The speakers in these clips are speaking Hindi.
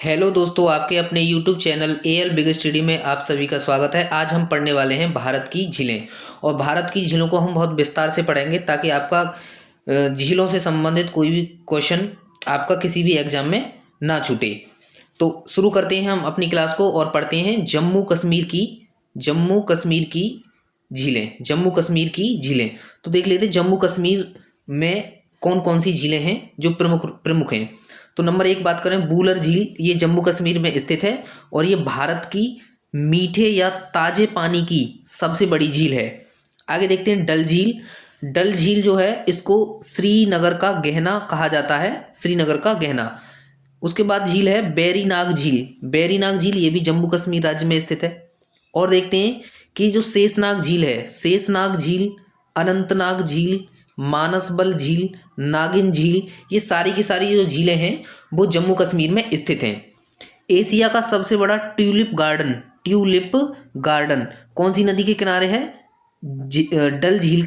हेलो दोस्तों, आपके अपने YouTube channel AL big study में आप सभी का स्वागत है। आज हम पढ़ने वाले हैं भारत की झीलें। और भारत की झीलों को हम बहुत विस्तार से पढ़ेंगे ताकि आपका झीलों से संबंधित कोई भी क्वेश्चन आपका किसी भी एग्जाम में ना छूटे। तो शुरू करते हैं हम अपनी क्लास को और पढ़ते हैं जम्मू कश्मीर की झीलें। जम्मू कश्मीर की झीलें तो देख लेते हैं जम्मू कश्मीर में कौन कौन सी झीलें हैं जो प्रमुख प्रमुख हैं। तो नंबर एक बात करें, बूलर झील, ये जम्मू कश्मीर में स्थित है और ये भारत की मीठे या ताजे पानी की सबसे बड़ी झील है। आगे देखते हैं डल झील। डल झील जो है इसको श्रीनगर का गहना कहा जाता है, श्रीनगर का गहना। उसके बाद झील है बैरीनाग झील। बैरीनाग झील ये भी जम्मू कश्मीर राज्य में स्थित है। और देखते हैं कि जो शेषनाग झील है, शेषनाग झील, अनंतनाग झील, मानसबल झील, नागिन झील, ये सारी की सारी जो झीलें हैं वो जम्मू कश्मीर में स्थित हैं। एशिया का सबसे बड़ा ट्यूलिप गार्डन कौन सी नदी के किनारे है? डल झील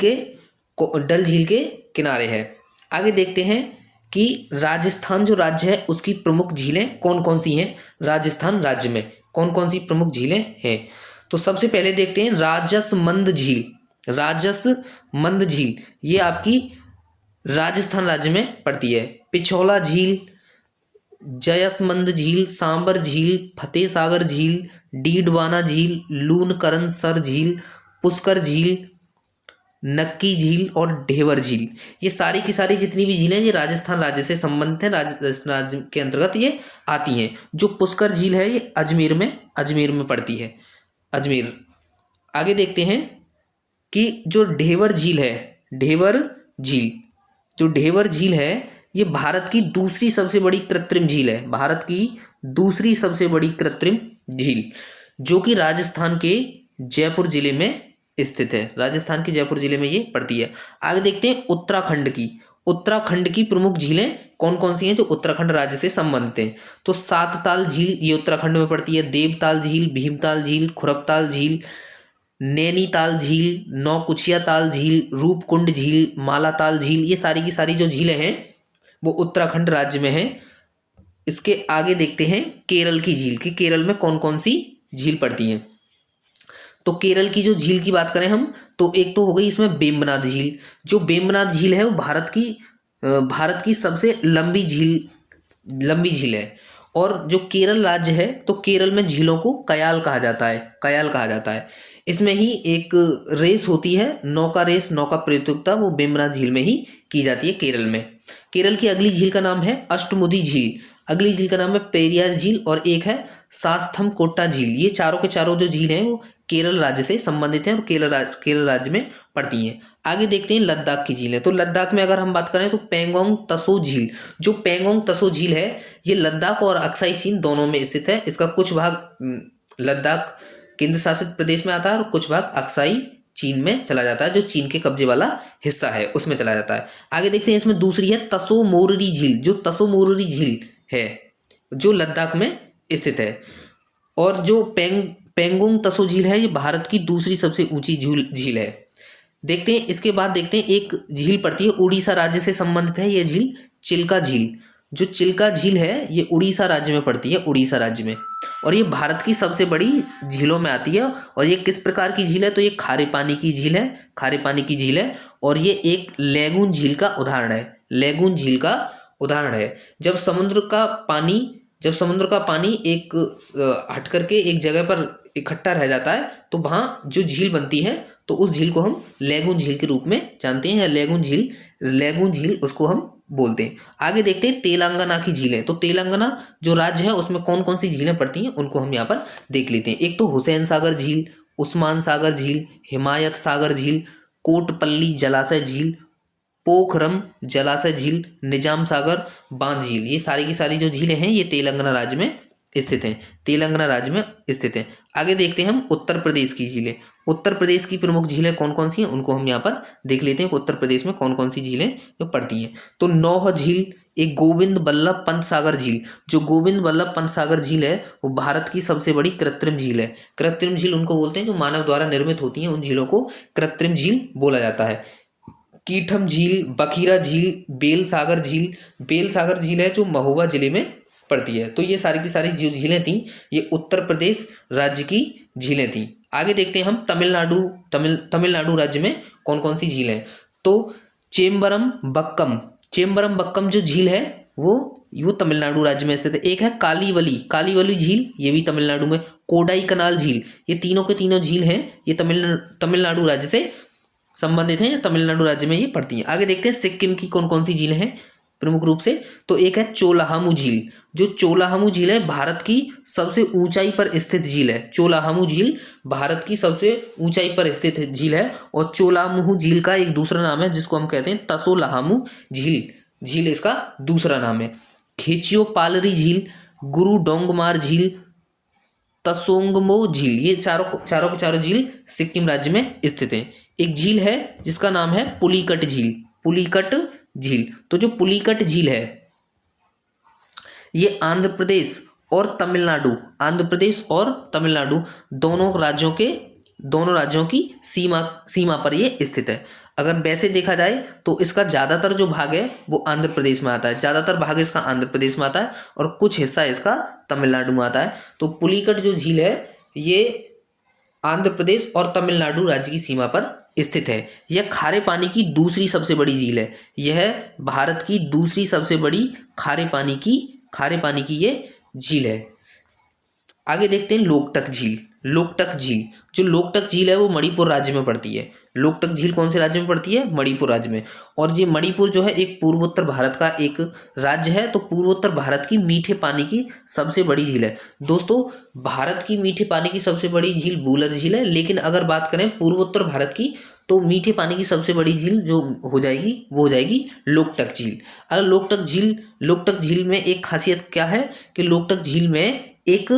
के किनारे है। आगे देखते हैं कि राजस्थान जो राज्य है उसकी प्रमुख झीलें कौन कौन सी हैं। राजस्थान राज्य में कौन कौन सी प्रमुख झीलें हैं? तो सबसे पहले देखते हैं राजसमंद झील। राजसमंद झील ये आपकी राजस्थान राज्य में पड़ती है। पिछोला झील, जयसमंद झील, सांबर झील, फतेह सागर झील, डीडवाना झील, लूनकरण सर झील, पुष्कर झील, नक्की झील और ढेवर झील, ये सारी की सारी जितनी भी झीलें ये राजस्थान राज्य से संबंधित हैं, राजस्थान राज्य के अंतर्गत ये आती हैं। जो पुष्कर झील है ये अजमेर में पड़ती है, अजमेर। आगे देखते हैं कि जो ढेवर झील है, ढेवर झील है ये भारत की दूसरी सबसे बड़ी कृत्रिम झील है। भारत की दूसरी सबसे बड़ी कृत्रिम झील जो कि राजस्थान के जयपुर जिले में स्थित है। राजस्थान के जयपुर जिले में ये पड़ती है। आगे देखते हैं उत्तराखंड की प्रमुख झीलें कौन कौन सी हैं जो उत्तराखंड राज्य से संबंधित हैं। तो सातताल झील ये उत्तराखंड में पड़ती है। देवताल झील, भीमताल झील, खुरपताल झील, नैनीताल झील, नौकुचिया ताल झील, रूपकुंड झील, मालाताल झील, ये सारी की सारी जो झीलें हैं वो उत्तराखंड राज्य में हैं। इसके आगे देखते हैं केरल की झील कि केरल में कौन कौन सी झील पड़ती हैं। तो केरल की जो झील की बात करें हम तो एक तो हो गई इसमें वेम्बनाथ झील। जो वेम्बनाथ झील है वो भारत की सबसे लंबी झील है। और जो केरल राज्य है तो केरल में झीलों को कयाल कहा जाता है। इसमें ही एक रेस होती है, नौका प्रतियोगिता, वो वेम्बनाथ झील में ही की जाती है केरल में। केरल की अगली झील का नाम है अष्टमुदी झील। अगली झील का नाम है पेरियार झील और एक है सास्थमकोटा झील। ये चारों के चारों जो झील हैं वो केरल राज्य से संबंधित हैं और केरल राज्य में पड़ती हैं। आगे देखते हैं लद्दाख की झीलें। तो लद्दाख में अगर हम बात करें तो पेंगोंग तसो झील। जो पेंगोंग तसो झील है ये लद्दाख और अक्साई चीन दोनों में स्थित है। इसका कुछ भाग लद्दाख केंद्र शासित प्रदेश में आता है और कुछ भाग अक्साई चीन में चला जाता है, जो चीन के कब्जे वाला हिस्सा है उसमें चला जाता है। आगे देखते हैं इसमें दूसरी है तसो मोररी झील। जो तसो मोररी झील है जो लद्दाख में स्थित है। और जो पेंगोंग तसो झील है ये भारत की दूसरी सबसे ऊंची झील है। देखते हैं इसके बाद देखते हैं एक झील पड़ती है उड़ीसा राज्य से संबंधित है, ये झील चिल्का झील। जो चिल्का झील है ये उड़ीसा राज्य में पड़ती है, उड़ीसा राज्य में। और ये भारत की सबसे बड़ी झीलों में आती है। और ये किस प्रकार की झील है तो ये खारे पानी की झील है और ये एक लेगून झील का उदाहरण है। जब समुद्र का पानी एक हट करके एक जगह पर इकट्ठा रह जाता है तो वहां जो झील बनती है तो उस झील को हम लेगून झील के रूप में जानते हैं, या लेगून झील उसको हम बोलते हैं। आगे देखते हैं तेलंगाना की झीलें। तो तेलंगाना जो राज्य है उसमें कौन कौन सी झीलें पड़ती हैं उनको हम यहाँ पर देख लेते हैं। एक तो हुसैन सागर झील, उस्मान सागर झील, हिमायत सागर झील, कोटपल्ली जलाशय झील, पोखरम जलाशय झील, निजाम सागर बांध झील, ये सारी की सारी जो झीलें हैं ये तेलंगाना राज्य में स्थित हैं। आगे देखते हैं हम उत्तर प्रदेश की झीलें। उत्तर प्रदेश की प्रमुख झीलें कौन कौन सी हैं उनको हम यहाँ पर देख लेते हैं कि उत्तर प्रदेश में कौन कौन सी झीलें जो पड़ती हैं। तो नौह झील, एक गोविंद बल्लभ पंत सागर झील। जो गोविंद बल्लभ पंत सागर झील है वो भारत की सबसे बड़ी कृत्रिम झील है। कृत्रिम झील उनको बोलते हैं जो मानव द्वारा निर्मित होती हैं, उन झीलों को कृत्रिम झील बोला जाता है। कीठम झील, बखीरा झील, बेल सागर झील है जो महोबा जिले में पड़ती है। तो ये सारी की सारी जो झीलें थी ये उत्तर प्रदेश राज्य की झीलें थी। आगे देखते हैं हम तमिलनाडु राज्य में कौन कौन सी झील है। तो चेम्बरम बक्कम जो झील है वो तमिलनाडु राज्य में स्थित है। एक है कालीवली झील, ये भी तमिलनाडु में। कोडाई कनाल झील, ये तीनों के तीनों झील हैं, ये तमिलनाडु राज्य से संबंधित हैं, या तमिलनाडु राज्य में ये पड़ती हैं। आगे देखते हैं सिक्किम की कौन कौन सी झीलें हैं प्रमुख रूप से। तो एक है चोलाहामू झील, जो चोलाहामू झील है भारत की सबसे ऊंचाई पर स्थित झील है। चोलाहामू झील भारत की सबसे ऊंचाई पर स्थित झील है। और चोलाहामू झील का एक दूसरा नाम है जिसको हम कहते हैं तसोलाहामू झील इसका दूसरा नाम है। खेचियो पालरी झील, गुरु डोंगमार झील, तसोंगमो झील, ये चारों के चारों झील सिक्किम राज्य में स्थित हैं। एक झील है जिसका नाम है पुलिकट झील। तो जो पुलिकट झील है ये आंध्र प्रदेश और तमिलनाडु दोनों राज्यों की सीमा पर ये स्थित है। अगर वैसे देखा जाए तो इसका ज़्यादातर जो भाग है वो आंध्र प्रदेश में आता है, ज़्यादातर भाग इसका आंध्र प्रदेश में आता है और कुछ हिस्सा इसका तमिलनाडु में आता है। तो पुलिकट जो झील है ये आंध्र प्रदेश और तमिलनाडु राज्य की सीमा पर स्थित है। यह खारे पानी की दूसरी सबसे बड़ी झील है। यह भारत की दूसरी सबसे बड़ी खारे पानी की ये झील है। आगे देखते हैं लोकटक झील। जो लोकटक झील है वो मणिपुर राज्य में पड़ती है। लोकटक झील कौन से राज्य में पड़ती है? मणिपुर राज्य में। और ये मणिपुर जो है एक पूर्वोत्तर भारत का एक राज्य है, तो पूर्वोत्तर भारत की मीठे पानी की सबसे बड़ी झील है। दोस्तों, भारत की मीठे पानी की सबसे बड़ी झील बूलर झील है, लेकिन अगर बात करें पूर्वोत्तर भारत की तो मीठे पानी की सबसे बड़ी झील जो हो जाएगी वो हो जाएगी लोकटक झील। अगर लोकटक झील में एक खासियत क्या है कि लोकटक झील में एक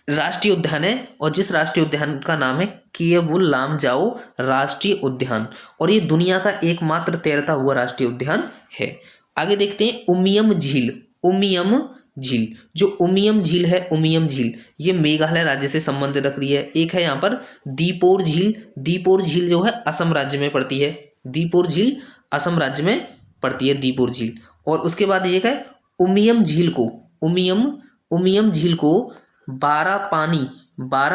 राष्ट्रीय उद्यान है, और जिस राष्ट्रीय उद्यान का नाम है केवुल लामजाओ राष्ट्रीय उद्यान, और ये दुनिया का एकमात्र तैरता हुआ राष्ट्रीय उद्यान है। आगे देखते हैं उमियम झील। जो उमियम झील ये मेघालय राज्य से संबंध रख रही है। एक है यहाँ पर दीपोर झील जो है असम राज्य में पड़ती है। दीपोर झील। और उसके बाद एक है उमियम झील को बारह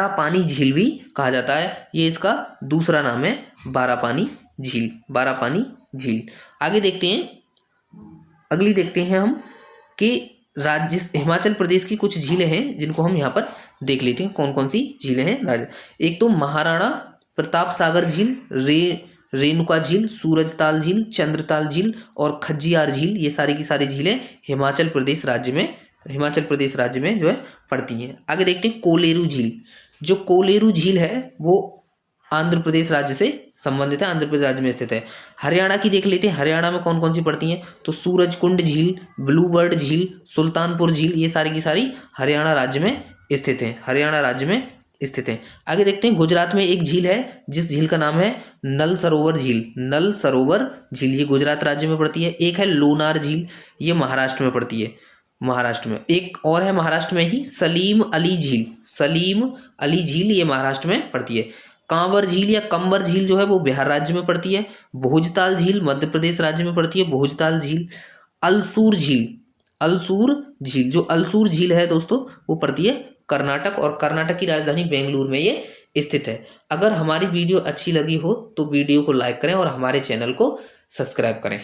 पानी झील भी कहा जाता है। ये इसका दूसरा नाम है बारह पानी झील। अगली देखते हैं हम कि हिमाचल प्रदेश की कुछ झीलें हैं जिनको हम यहाँ पर देख लेते हैं कौन कौन सी झीलें हैं। एक तो महाराणा प्रताप सागर झील, रेणुका झील, सूरजताल झील, चंद्रताल झील और खज्जियार झील, ये सारी की सारी झीलें हिमाचल प्रदेश राज्य में जो है पड़ती हैं। आगे देखते हैं कोलेरू झील। जो कोलेरू झील है वो आंध्र प्रदेश राज्य से संबंधित है, आंध्र प्रदेश राज्य में स्थित है। हरियाणा की देख लेते हैं, हरियाणा में कौन कौन सी पड़ती हैं। तो सूरजकुंड झील, ब्लूबर्ड झील, सुल्तानपुर झील, ये सारी की सारी हरियाणा राज्य में स्थित हैं। आगे देखते हैं गुजरात में एक झील है जिस झील का नाम है नल सरोवर झील, ये गुजरात राज्य में पड़ती है। एक है लोनार झील, ये महाराष्ट्र में पड़ती है। एक और है महाराष्ट्र में ही सलीम अली झील, ये महाराष्ट्र में पड़ती है। कांवर झील या कंबर झील जो है वो बिहार राज्य में पड़ती है। भोजताल झील मध्य प्रदेश राज्य में पड़ती है, भोजताल झील। अल्सूर झील है दोस्तों वो पड़ती है कर्नाटक, और कर्नाटक की राजधानी बेंगलुरु में ये स्थित है। अगर हमारी वीडियो अच्छी लगी हो तो वीडियो को लाइक करें और हमारे चैनल को सब्सक्राइब करें।